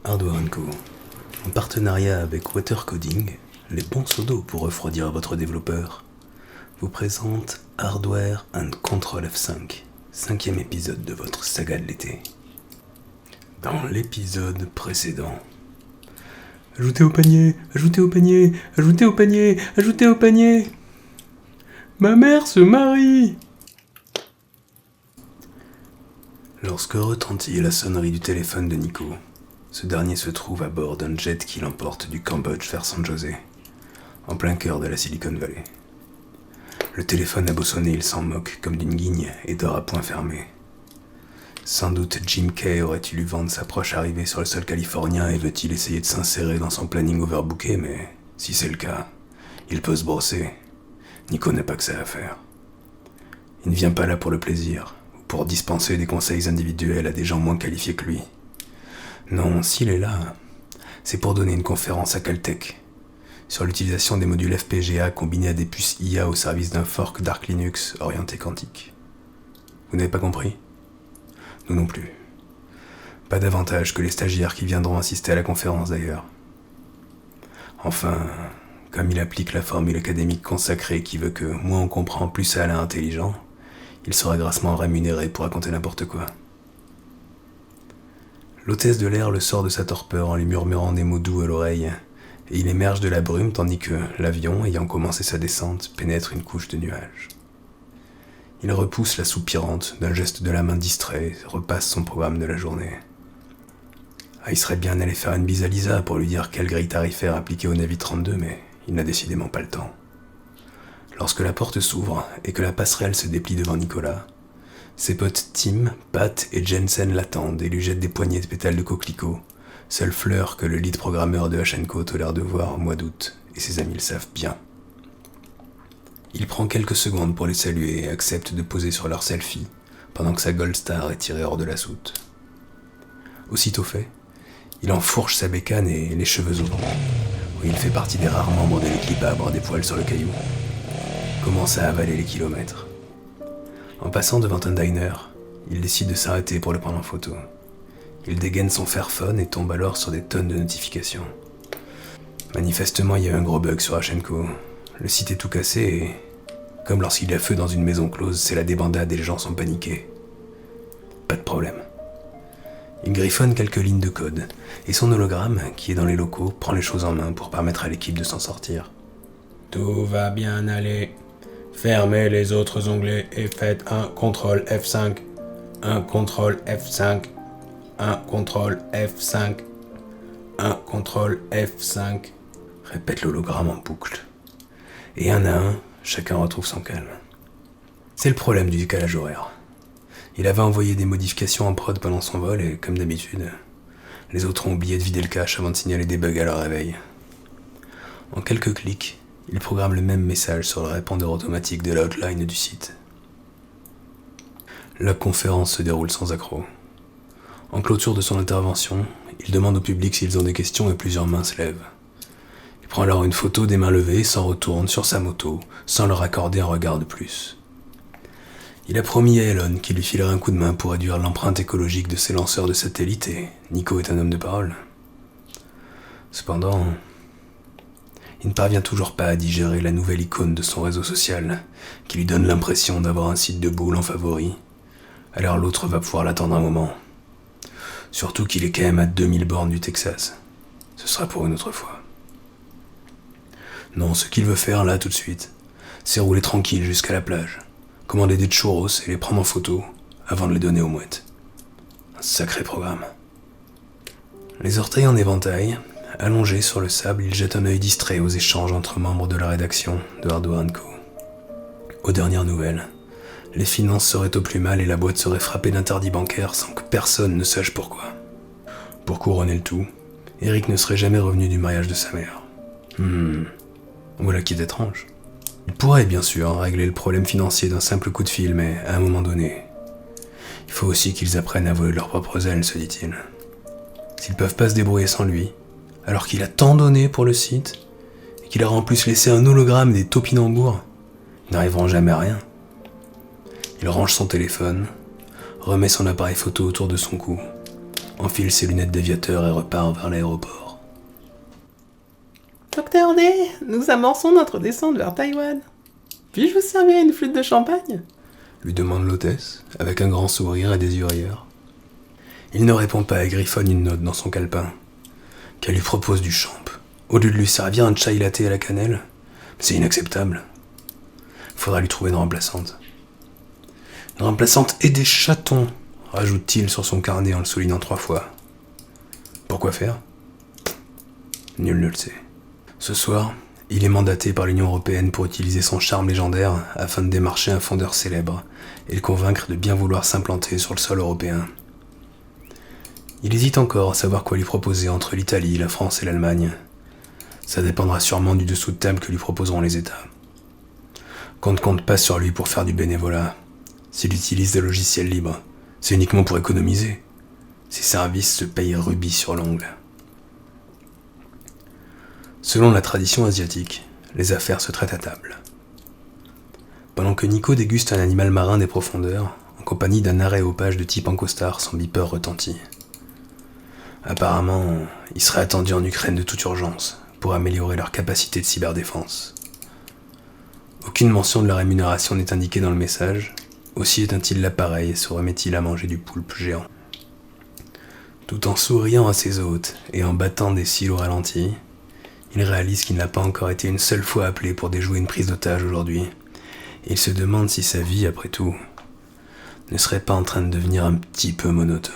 Hardware & Co, en partenariat avec Watercoding, les bons sodos pour refroidir votre développeur, vous présente Hardware & Control F5, 5e épisode de votre saga de l'été. Dans l'épisode précédent, ajoutez au panier, ajoutez au panier, ajoutez au panier, ajoutez au panier. Ma mère se marie. Lorsque retentit la sonnerie du téléphone de Nico, ce dernier se trouve à bord d'un jet qui l'emporte du Cambodge vers San José, en plein cœur de la Silicon Valley. Le téléphone a beau sonner, il s'en moque comme d'une guigne et dort à poing fermé. Sans doute Jim Kay aurait-il eu vent de sa proche arrivée sur le sol californien et veut-il essayer de s'insérer dans son planning overbooké, mais si c'est le cas, il peut se brosser. Nico n'a pas que ça à faire. Il ne vient pas là pour le plaisir, ou pour dispenser des conseils individuels à des gens moins qualifiés que lui. Non, s'il est là, c'est pour donner une conférence à Caltech sur l'utilisation des modules FPGA combinés à des puces IA au service d'un fork d'Arch Linux orienté quantique. Vous n'avez pas compris ? Nous non plus. Pas davantage que les stagiaires qui viendront assister à la conférence d'ailleurs. Enfin, comme il applique la formule académique consacrée qui veut que moins on comprend, plus ça a l'air intelligent, il sera grassement rémunéré pour raconter n'importe quoi. L'hôtesse de l'air le sort de sa torpeur en lui murmurant des mots doux à l'oreille, et il émerge de la brume tandis que l'avion, ayant commencé sa descente, pénètre une couche de nuages. Il repousse la soupirante d'un geste de la main distrait et repasse son programme de la journée. Il serait bien allé faire une bise à Lisa pour lui dire quelle grille tarifaire appliquée au Navy 32, mais il n'a décidément pas le temps. Lorsque la porte s'ouvre et que la passerelle se déplie devant Nicolas, ses potes Tim, Pat et Jensen l'attendent et lui jettent des poignées de pétales de coquelicot, seule fleur que le lead programmeur de H&Co tolère de voir au mois d'août, et ses amis le savent bien. Il prend quelques secondes pour les saluer et accepte de poser sur leur selfie, pendant que sa Gold Star est tirée hors de la soute. Aussitôt fait, il enfourche sa bécane et les cheveux au vent, où il fait partie des rares membres de l'équipe à avoir des poils sur le caillou. Commence à avaler les kilomètres. En passant devant un diner, il décide de s'arrêter pour le prendre en photo. Il dégaine son Fairphone et tombe alors sur des tonnes de notifications. Manifestement, il y a eu un gros bug sur H&Co. Le site est tout cassé et, comme lorsqu'il y a feu dans une maison close, c'est la débandade et les gens sont paniqués. Pas de problème. Il griffonne quelques lignes de code, et son hologramme, qui est dans les locaux, prend les choses en main pour permettre à l'équipe de s'en sortir. Tout va bien aller. Fermez les autres onglets et faites un CTRL F5. Un CTRL F5. Un CTRL F5. Un CTRL F5. Répète l'hologramme en boucle. Et un à un, chacun retrouve son calme. C'est le problème du décalage horaire. Il avait envoyé des modifications en prod pendant son vol et, comme d'habitude, les autres ont oublié de vider le cache avant de signaler des bugs à leur réveil. En quelques clics, il programme le même message sur le répondeur automatique de l'outline du site. La conférence se déroule sans accroc. En clôture de son intervention, il demande au public s'ils ont des questions et plusieurs mains se lèvent. Il prend alors une photo des mains levées, s'en retourne sur sa moto, sans leur accorder un regard de plus. Il a promis à Elon qu'il lui filerait un coup de main pour réduire l'empreinte écologique de ses lanceurs de satellites et Nico est un homme de parole. Cependant, il ne parvient toujours pas à digérer la nouvelle icône de son réseau social, qui lui donne l'impression d'avoir un site de boule en favori. Alors l'autre va pouvoir l'attendre un moment. Surtout qu'il est quand même à 2000 bornes du Texas. Ce sera pour une autre fois. Non, ce qu'il veut faire là tout de suite, c'est rouler tranquille jusqu'à la plage, commander des churros et les prendre en photo avant de les donner aux mouettes. Un sacré programme. Les orteils en éventail, allongé sur le sable, il jette un œil distrait aux échanges entre membres de la rédaction de Hardware & Co. Aux dernières nouvelles, les finances seraient au plus mal et la boîte serait frappée d'interdits bancaires sans que personne ne sache pourquoi. Pour couronner le tout, Eric ne serait jamais revenu du mariage de sa mère. Voilà qui est étrange. Il pourrait bien sûr régler le problème financier d'un simple coup de fil, mais à un moment donné, il faut aussi qu'ils apprennent à voler de leurs propres ailes, se dit-il. S'ils peuvent pas se débrouiller sans lui, alors qu'il a tant donné pour le site, et qu'il leur a en plus laissé un hologramme et des topinambours, ils n'arriveront jamais à rien. Il range son téléphone, remet son appareil photo autour de son cou, enfile ses lunettes d'aviateur et repart vers l'aéroport. Docteur D, nous amorçons notre descente vers Taïwan. Puis-je vous servir une flûte de champagne ? Lui demande l'hôtesse, avec un grand sourire et des yeux rieurs. Il ne répond pas et griffonne une note dans son calepin. Qu'elle lui propose du champ, au lieu de lui servir un chai latte à la cannelle. C'est inacceptable. Faudra lui trouver une remplaçante. Une remplaçante et des chatons, rajoute-t-il sur son carnet en le soulignant 3 fois. Pourquoi faire ? Nul ne le sait. Ce soir, il est mandaté par l'Union Européenne pour utiliser son charme légendaire afin de démarcher un fondeur célèbre et le convaincre de bien vouloir s'implanter sur le sol européen. Il hésite encore à savoir quoi lui proposer entre l'Italie, la France et l'Allemagne. Ça dépendra sûrement du dessous de table que lui proposeront les États. Qu'on ne compte pas sur lui pour faire du bénévolat. S'il utilise des logiciels libres, c'est uniquement pour économiser. Ses services se payent rubis sur l'ongle. Selon la tradition asiatique, les affaires se traitent à table. Pendant que Nico déguste un animal marin des profondeurs, en compagnie d'un aréopage de type encostard, son beeper retentit. Apparemment, il serait attendu en Ukraine de toute urgence pour améliorer leur capacité de cyberdéfense. Aucune mention de la rémunération n'est indiquée dans le message, aussi éteint-il l'appareil et se remet-il à manger du poulpe géant. Tout en souriant à ses hôtes et en battant des cils au ralenti, il réalise qu'il n'a pas encore été une seule fois appelé pour déjouer une prise d'otage aujourd'hui, et il se demande si sa vie, après tout, ne serait pas en train de devenir un petit peu monotone.